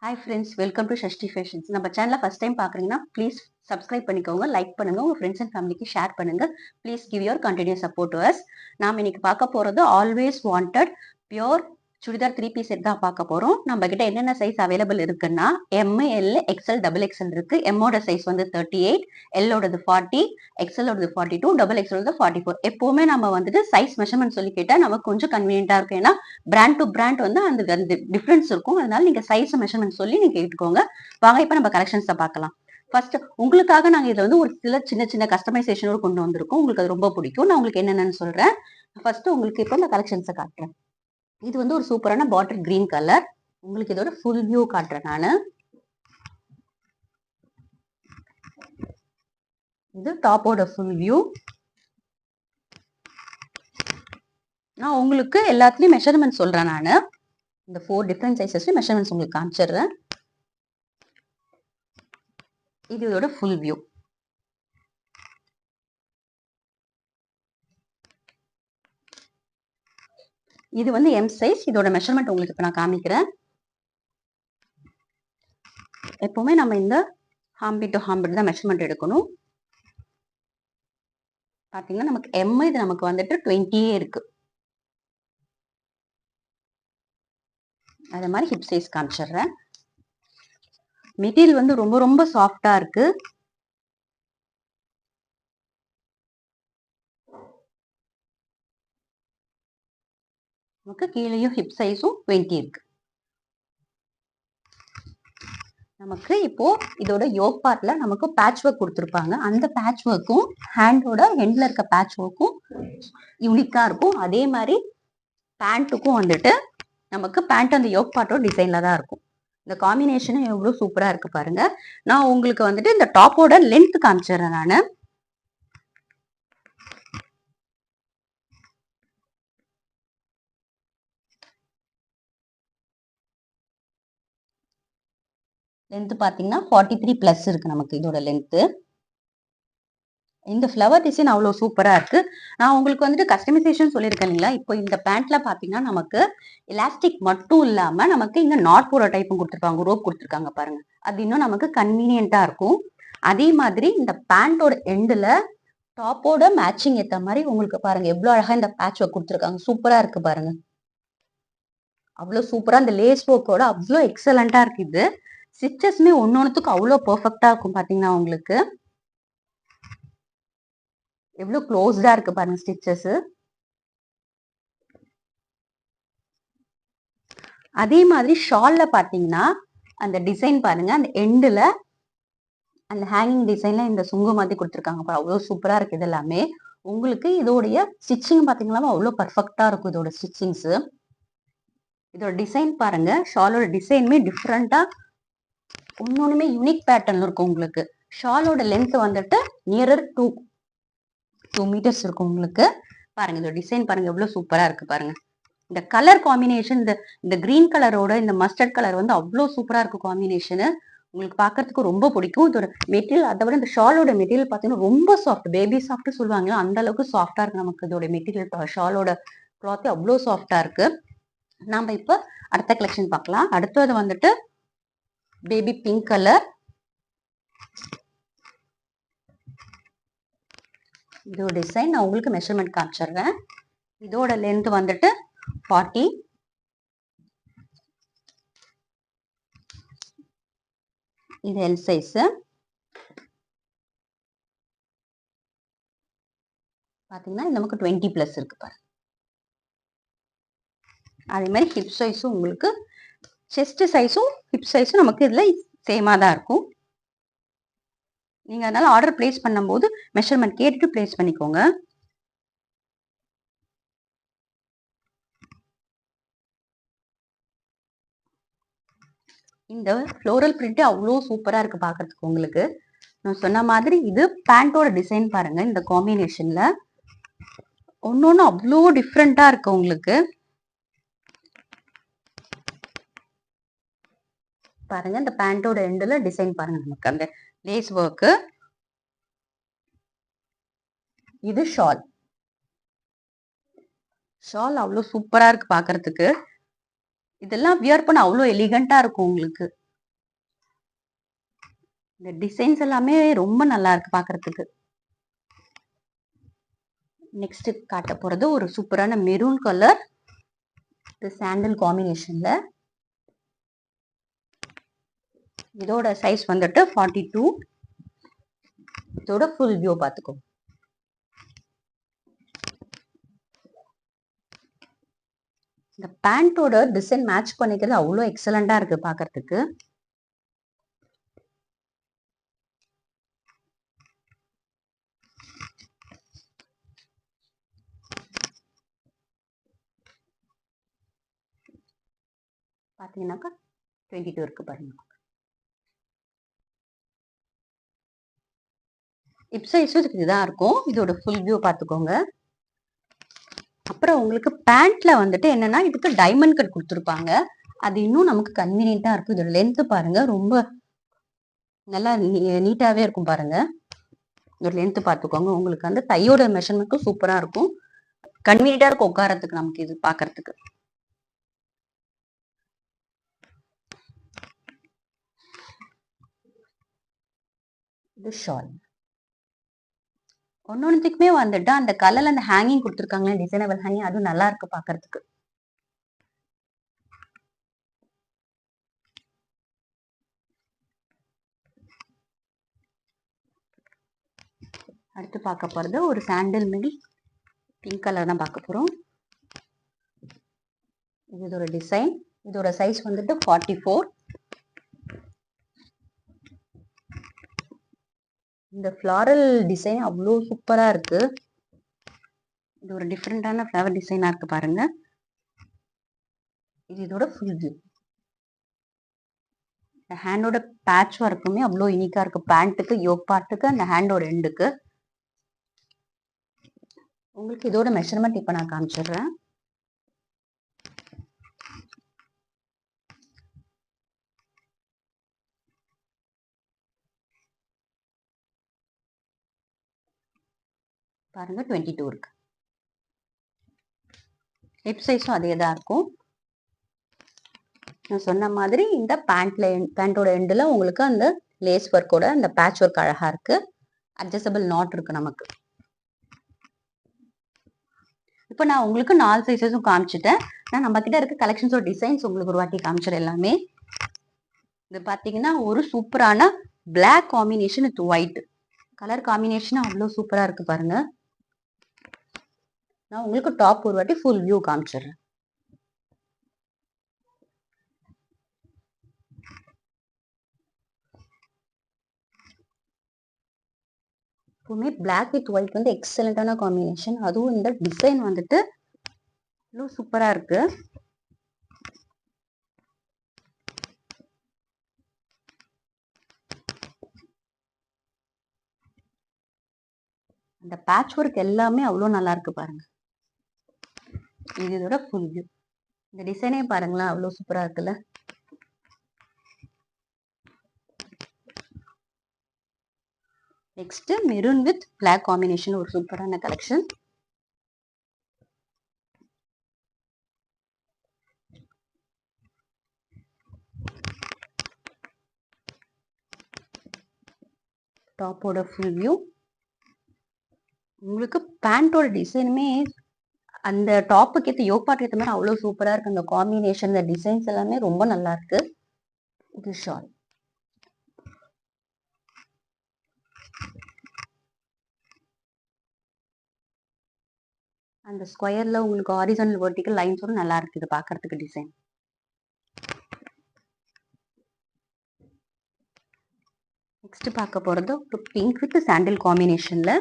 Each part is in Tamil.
Hi friends, welcome to Shashti Fashions. நம்ம சேனலை ஃபர்ஸ்ட் டைம் பார்க்குறீங்கன்னா ப்ளீஸ் சப்ஸ்கிரைப் பண்ணிக்கோங்க, லைக் பண்ணுங்க, உங்க ஃப்ரெண்ட்ஸ் அண்ட் ஃபேமிலிக்கு ஷேர் பண்ணுங்க. Please give your continuous support to us. நாம் இன்னைக்கு பார்க்க போறது always wanted pure churidar 3 piece set தான் பார்க்க போறோம். நம்ம கிட்ட என்னென்ன சைஸ் அவைலபிள் இருக்குன்னா M, L, XL, double XL இருக்கு. எம்மோட சைஸ் வந்து 38, எல்லோடது 40, எக்ஸ்எல்லோடது 42, டபுள் எக்ஸ்எல்லோட 44. எப்பவுமே நம்ம வந்துட்டு சைஸ் மெஷர்மெண்ட் சொல்லி கேட்டா நமக்கு கொஞ்சம் கன்வீனியன்டா இருக்கும். ஏன்னா பிராண்ட் டு பிராண்ட் வந்து அந்த டிஃபரன்ஸ் இருக்கும். அதனால நீங்க சைஸ் மெஷர்மெண்ட் சொல்லி நீங்க கேட்டுக்கோங்க. வாங்க இப்ப நம்ம கலெக்ஷன்ஸ் பார்க்கலாம். ஃபர்ஸ்ட் உங்களுக்காக நாங்க இதுல வந்து ஒரு சில சின்ன சின்ன கஸ்டமைசேஷனோட கொண்டு வந்திருக்கோம். உங்களுக்கு அது ரொம்ப பிடிக்கும். நான் உங்களுக்கு என்னென்னு சொல்றேன். ஃபர்ஸ்ட் உங்களுக்கு இப்ப இந்த கலெக்ஷன்ஸை காட்டுறேன். இது வந்து ஒரு சூப்பரான பாட்டில் கிரீன் கலர். உங்களுக்கு இதோட ஃபுல் வியூ காட்டுறேன் நானு. இது டாப்போட ஃபுல் வியூ. நான் உங்களுக்கு எல்லாத்துலயும் மெஷர்மெண்ட் சொல்றேன். நானு இந்த 4 டிஃபரெண்ட் சைஸஸ் மெஷர்மெண்ட்ஸ் உங்களுக்கு காமிச்சிடுறேன். இது இதோட ஃபுல் வியூ. இது வந்து எம் சைஸ். இதோட மெஷர்மெண்ட் உங்களுக்கு இப்ப நான் காமிக்கிறேன். எப்பவுமே நம்ம இந்த ஹாம்பிட் டு ஹாம்பிட் தான் மெஷர்மெண்ட் எடுக்கணும். பாத்தீங்கன்னா நமக்கு எம், இது நமக்கு வந்துட்டு 20 இருக்கு. அதே மாதிரி ஹிப் சைஸ் காமிச்சிடுறேன். மெட்டீரியல் வந்து ரொம்ப ரொம்ப சாஃப்டா இருக்கு. நமக்கு கீழேயும் ஹிப் சைஸும் 20 இருக்கு. நமக்கு இப்போ இதோட யோக் பார்ட்ல நமக்கு பேட்ச் ஒர்க் கொடுத்துருப்பாங்க. அந்த பேட்ச் ஒர்க்கும் ஹேண்டோட ஹெண்ட்ல இருக்க பேட்ச் ஒர்க்கும் யூனிக்கா இருக்கும். அதே மாதிரி பேண்ட்டுக்கும் வந்துட்டு நமக்கு பேண்ட் அந்த யோக் பார்ட்டோட டிசைன்ல தான் இருக்கும். இந்த காம்பினேஷனும் எவ்வளவு சூப்பரா இருக்கு பாருங்க. நான் உங்களுக்கு வந்துட்டு இந்த டாப்போட லென்த் காமிச்சிடுறேன். நானு லென்த் பாத்தீங்கன்னா 43 பிளஸ் இருக்கு நமக்கு இதோட லென்த். இந்த ஃப்ளவர் டிசைன் அவ்வளவு சூப்பரா இருக்கு. நான் உங்களுக்கு வந்துட்டு கஸ்டமைசேஷன் சொல்லியிருக்கேன் இல்லைங்களா. இப்போ இந்த பேண்ட்ல பாத்தீங்கன்னா நமக்கு எலாஸ்டிக் மட்டும் இல்லாம நமக்கு இங்க நாட் போற டைப்பும் கொடுத்துருப்பாங்க, ரோப் கொடுத்துருக்காங்க பாருங்க. அது இன்னும் நமக்கு கன்வீனியன்டா இருக்கும். அதே மாதிரி இந்த பேண்டோட எண்டுல டாப்போட மேட்சிங் ஏத்த மாதிரி உங்களுக்கு பாருங்க எவ்வளவு அழகா இந்த பேட்ச் ஒர்க் கொடுத்துருக்காங்க. சூப்பரா இருக்கு பாருங்க. அவ்வளவு சூப்பரா இந்த லேஸ் ஒர்க்கோட அவ்வளவு எக்ஸலண்டா இருக்கு. இது ஸ்டிச்சஸ்மே ஒன்னொன்னுத்துக்கு அவ்வளவு பெர்ஃபெக்டா இருக்கும். பாத்தீங்கன்னா உங்களுக்கு எவ்வளவு க்ளோஸ்டா இருக்கு பாருங்க ஸ்டிச்சஸ். அதே மாதிரி ஷால்ல பாத்தீங்கன்னா அந்த டிசைன் பாருங்க, அந்த எண்டுல அந்த ஹேங்கிங் டிசைன்ல இந்த சுங்கு மாதிரி கொடுத்துருக்காங்க. அவ்வளவு சூப்பரா இருக்கு. இது எல்லாமே உங்களுக்கு இதோடைய ஸ்டிச்சிங் பாத்தீங்கன்னா அவ்வளவு பர்ஃபெக்டா இருக்கும். இதோட ஸ்டிச்சிங்ஸ், இதோட டிசைன் பாருங்க. ஷாலோட டிசைனுமே டிஃப்ரெண்டா ஒன்னொன்னுமே யூனிக் பேட்டர்ன் இருக்கும். உங்களுக்கு ஷாலோட லென்த் வந்துட்டு நியரர் 2 மீட்டர்ஸ் இருக்கும். உங்களுக்கு பாருங்க இதோட டிசைன் பாருங்க எவ்வளவு சூப்பரா இருக்கு பாருங்க. இந்த கலர் காம்பினேஷன், இந்த கிரீன் கலரோட இந்த மஸ்டர்ட் கலர் வந்து அவ்வளவு சூப்பரா இருக்கு காம்பினேஷன். உங்களுக்கு பாக்குறதுக்கு ரொம்ப பிடிக்கும். இதோட மெட்டீரியல், அதை விட இந்த ஷாலோட மெட்டீரியல் பாத்தீங்கன்னா ரொம்ப சாஃப்ட், பேபி சாஃப்ட் சொல்லுவாங்க. அந்த அளவுக்கு சாஃப்டா இருக்கு நமக்கு இதோட மெட்டீரியல். ஷாலோட கிளாத் அவ்வளவு சாஃப்டா இருக்கு. நாம இப்ப அடுத்த கலெக்ஷன் பார்க்கலாம். அடுத்தது வந்துட்டு பேபி பிங்க் கலர். இதோட டிசைன் நான் உங்களுக்கு மெஷர்மெண்ட் காமிச்சிடுறேன். இதோட லென்த் வந்துட்டு 40. இது எல் சைஸ். பாத்தீங்கன்னா நமக்கு 20 பிளஸ் இருக்கு பாருங்க. அதே மாதிரி ஹிப் சைஸும் உங்களுக்கு செஸ்ட் சைஸும் ஹிப் சைஸும் நமக்கு இதுல சேமா தான் இருக்கும். நீங்க அதனால ஆர்டர் பிளேஸ் பண்ணும்போது மெஷர்மெண்ட் கேட்டுட்டு பிளேஸ் பண்ணிக்கோங்க. இந்த ஃப்ளோரல் பிரிண்ட் அவ்வளோ சூப்பரா இருக்கு பாக்குறதுக்கு. உங்களுக்கு நான் சொன்ன மாதிரி இது பேண்டோட டிசைன் பாருங்க. இந்த காம்பினேஷன்ல ஒன்னொன்னு அவ்வளோ டிஃப்ரெண்டா இருக்கு உங்களுக்கு. பாருங்க இந்த பேண்டோட எண்டுல டிசைன் பாருங்க, நமக்கு அந்த லேஸ் ஒர்க். இது ஷால். ஷால் அவ்வளோ சூப்பரா இருக்கு பாக்குறதுக்கு. இதெல்லாம் வியர் பண்ண அவ்வளோ எலிகண்டா இருக்கும் உங்களுக்கு. இந்த டிசைன்ஸ் எல்லாமே ரொம்ப நல்லா இருக்கு பாக்குறதுக்கு. நெக்ஸ்ட் காட்ட போறது ஒரு சூப்பரான மெரூன் கலர் சாண்டல் காம்பினேஷன்ல. இதோட சைஸ் வந்துட்டு 42. இதோட ஃபுல் வியூ பார்த்துக்கோ. இந்த பேண்டோட டிசைன் மேட்ச் பண்ணிக்கிறது அவ்வளோ எக்ஸலண்டா இருக்கு பாக்குறதுக்கு. பாத்தீங்கன்னாக்கா 22 இருக்கு பாருங்க. இப் சைஸும் இதுதான் இருக்கும். இதோட ஃபுல் வியூ பார்த்துக்கோங்க. அப்புறம் உங்களுக்கு பேண்ட்ல வந்துட்டு என்னன்னா இதுக்கு டைமண்ட் கட் கொடுத்துருப்பாங்க. அது இன்னும் நமக்கு கன்வீனியன்ட்டா இருக்கும். இதோட லென்த் பாருங்க, ரொம்ப நல்லா நீட்டாவே இருக்கும் பாருங்க. இதோட லென்த் பார்த்துக்கோங்க. உங்களுக்கு அந்த தையோட மெஷர்மெண்ட்டும் சூப்பரா இருக்கும். கன்வீனியன்ட்டா இருக்கும் உட்காரத்துக்கு நமக்கு இது பாக்குறதுக்கு. இது ஷால். ஒன்னொன்னுத்துக்குமே வந்துட்டு அந்த கலர்ல அந்த ஹேங்கிங் கொடுத்துருக்காங்க, டிசைனபிள் ஹேங்கிங், அதுவும் நல்லா இருக்கு பாக்குறதுக்கு. அடுத்து பார்க்க போறது ஒரு சாண்டல் மிடி பிங்க் கலர் தான் பார்க்க போறோம். இதோட டிசைன், இதோட சைஸ் வந்துட்டு 44. இந்த ஃப்ளாரல் டிசைன் அவ்வளோ சூப்பரா இருக்கு. இது ஒரு டிஃப்ரெண்டான ஃப்ளவர் டிசைனா இருக்கு பாருங்க. இது இதோட ஃபுல் வியூ. இந்த ஹேண்டோட பேட்ச் ஒர்க்குமே அவ்வளோ யூனிக்கா இருக்கு. பேண்ட்டுக்கு, யோக் பார்ட்டுக்கு, அந்த ஹேண்டோட எண்டுக்கு. உங்களுக்கு இதோட மெஷர்மெண்ட் இப்போ நான் காமிச்சிடுறேன். பாருங்க 22 இருக்கு. ஹிப் சைஸும் அதே தான் இருக்கும். நான் சொன்ன மாதிரி இந்த பேண்டோட எண்டில் உங்களுக்கு அந்த லேஸ் ஒர்க்கோட அந்த பேட்ச் ஒர்க் அழகா இருக்கு. அட்ஜஸ்டபிள் நாட் இருக்கு நமக்கு. இப்போ நான் உங்களுக்கு 4 சைஸஸும் காமிச்சிட்டேன். நான் நம்ம கிட்ட இருக்க கலெக்ஷன்ஸோட டிசைன்ஸ் உங்களுக்கு ஒரு வாட்டி காமிச்சிட எல்லாமே. இது பார்த்தீங்கன்னா ஒரு சூப்பரான black combination with white colour combination அவ்வளோ சூப்பரா இருக்கு பாருங்க. நான் உங்களுக்கு டாப் ஒரு வாட்டி ஃபுல் வியூ காமிச்சிடுறேன். எப்பவுமே பிளாக் வித் ஒயிட் வந்து எக்ஸலண்டான காம்பினேஷன். அதுவும் இந்த டிசைன் வந்துட்டு இவ்வளோ சூப்பரா இருக்கு. அந்த பேட்ச் ஒர்க் எல்லாமே அவ்வளோ நல்லா இருக்கு பாருங்க. இது இதோட ஃபுல் வியூ. இந்த டிசைனே பாருங்களேன், அவ்வளோ சூப்பரா இருக்குல்ல. Next maroon with black combination ஒரு சூப்பரான கலெக்ஷன். டாப்போட full view. உங்களுக்கு பேண்டோட டிசைனுமே அந்த டாப்புக்கு ஏற்ற யோக் பார்ட் ஏற்ற மாதிரி அவ்வளோ சூப்பரா இருக்கு. அந்த காம்பினேஷன், இந்த டிசைன்ஸ் எல்லாமே ரொம்ப நல்லா இருக்கு. இது ஷால். அந்த ஸ்கொயர்ல உங்களுக்கு ஹாரிசான்டல் வெர்டிகல் லைன்ஸோட நல்லா இருக்கு இது பார்க்கிறதுக்கு டிசைன். நெக்ஸ்ட் பார்க்க போறது ஒரு பிங்க் வித் சாண்டில் காம்பினேஷன்ல.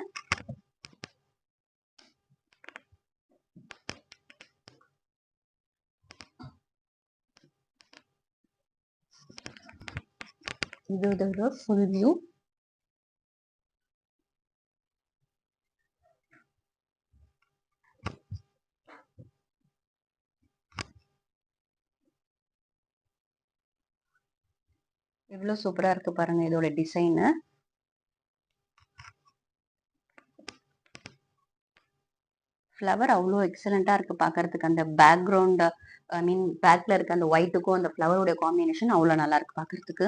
இது இதோட ஃபுல் வியூ. எவ்வளவு சூப்பரா இருக்கு பாருங்க இதோட டிசைன். ஃப்ளவர் அவ்வளோ எக்ஸலண்டா இருக்கு பார்க்கிறதுக்கு. அந்த பேக்ரவுண்ட், ஐ மீன் பேக்ல இருக்க அந்த ஒயிட்டுக்கும் அந்த ஃப்ளவரோட காம்பினேஷன் அவ்வளோ நல்லா இருக்கு பார்க்கிறதுக்கு.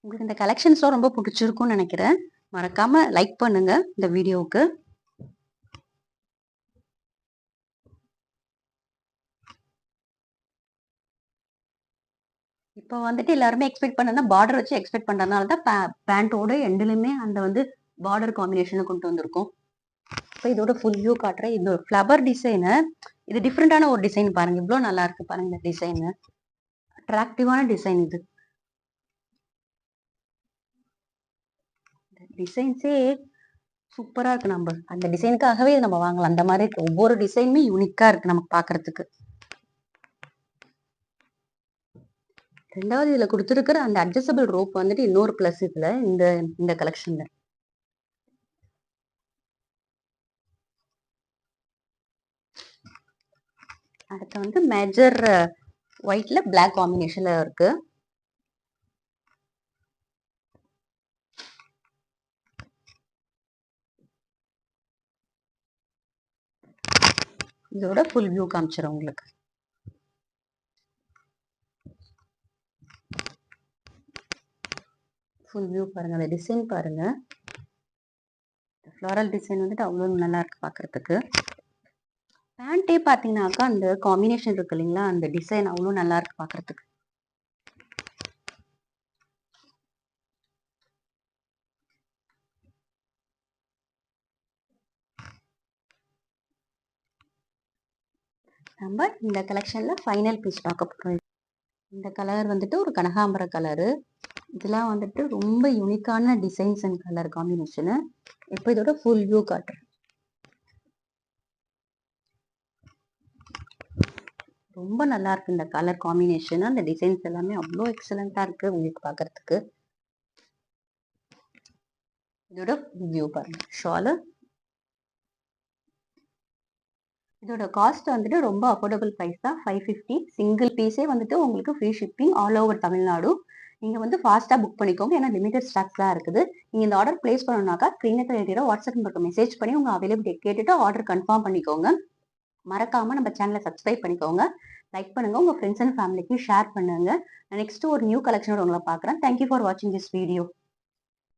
உங்களுக்கு இந்த கலெக்ஷன்ஸ்லாம் ரொம்ப பிடிச்சிருக்கும்னு நினைக்கிறேன். மறக்காம லைக் பண்ணுங்க இந்த வீடியோவுக்கு. இப்போ வந்துட்டு எல்லாருமே எக்ஸ்பெக்ட் பண்ணனா பார்டர் வச்சு எக்ஸ்பெக்ட் பண்றதுனால தான் பேண்டோட எண்டுலயுமே அந்த வந்து பார்டர் காம்பினேஷனை கொண்டு வந்திருக்கோம். இப்போ இதோட ஃபுல் வியூ காட்டுறேன். இது ஒரு ஃப்ளவர் டிசைனு. இது டிஃப்ரெண்டான ஒரு டிசைன் பாருங்க. இவ்வளோ நல்லா இருக்கு பாருங்க இந்த டிசைனு. அட்ராக்டிவான டிசைன் இது. டிசைன்ஸே சூப்பரா இருக்கு. நம்ம அந்த டிசைனுக்காகவே நம்ம வாங்கலாம். அந்த மாதிரி இருக்கு. ஒவ்வொரு டிசைனுமே யூனிக்கா இருக்கு நமக்கு பாக்குறதுக்கு. ரெண்டாவது இதுல கொடுத்துருக்கிற அந்த அட்ஜஸ்டபிள் ரோப் வந்துட்டு இன்னொரு பிளஸ் இதுல இந்த இந்த கலெக்ஷன்ல. அடுத்து வந்து மேஜர் ஒயிட்ல பிளாக் காம்பினேஷன்ல இருக்கு. இதோட ஃபுல் வியூ காமிச்சிடும் உங்களுக்கு. ஃபுல் வியூ பாருங்க. அந்த டிசைன் பாருங்க. ஃப்ளாரல் டிசைன் வந்துட்டு அவ்வளோ நல்லா இருக்கு பார்க்கறதுக்கு. பேண்ட்டே பார்த்தீங்கன்னாக்கா அந்த காம்பினேஷன் இருக்கு இல்லைங்களா, அந்த டிசைன் அவ்வளோ நல்லா இருக்கு பார்க்கறதுக்கு. நம்ம இந்த கலெக்ஷன்ல ஃபைனல் பீஸ் பார்க்க போறோம். இந்த கலர் வந்துட்டு ஒரு கனகாம்பர கலரு. இதெல்லாம் வந்துட்டு ரொம்ப யூனிக்கான டிசைன்ஸ் அண்ட் கலர் காம்பினேஷனு. இப்போ இதோட ஃபுல் வியூ காட்டுறேன். ரொம்ப நல்லா இருக்கு இந்த கலர் காம்பினேஷன். அந்த டிசைன்ஸ் எல்லாமே அவ்வளோ எக்ஸலண்டா இருக்கு உங்களுக்கு பார்க்கறதுக்கு. இதோட வியூ பாருங்க. ஷாலு. இதோட காஸ்ட் வந்துட்டு ரொம்ப அஃபோர்டபுள் ப்ரைஸ் தான். 550. சிங்கிள் பீஸே வந்துட்டு உங்களுக்கு free shipping all over Tamil Nadu. நீங்கள் வந்து ஃபாஸ்ட்டாக புக் பண்ணிக்கோங்க. ஏன்னா லிமிடெட் ஸ்டாக்ஸ்லாம் இருக்குது. நீங்கள் இந்த ஆர்டர் பிளேஸ் பண்ணணும்னாக்கா ஸ்க்ரீனில் தெரியுற வாட்ஸ்அப் நம்பருக்கு மெசேஜ் பண்ணி உங்கள் அவைலபிலிட்டி கேட்டுட்டு ஆர்டர் கன்ஃபார்ம் பண்ணிக்கோங்க. மறக்காமல் நம்ம சேனலை சப்ஸ்கிரைப் பண்ணிக்கோங்க. லைக் பண்ணுங்கள். உங்கள் ஃப்ரெண்ட்ஸ் அண்ட் ஃபேமிலிக்கு ஷேர் பண்ணுங்கள். நெக்ஸ்ட் ஒரு நியூ கலெக்ஷனோட உங்களை பார்க்குறேன். தேங்க்யூ ஃபார் வாட்சிங் திஸ் வீடியோ.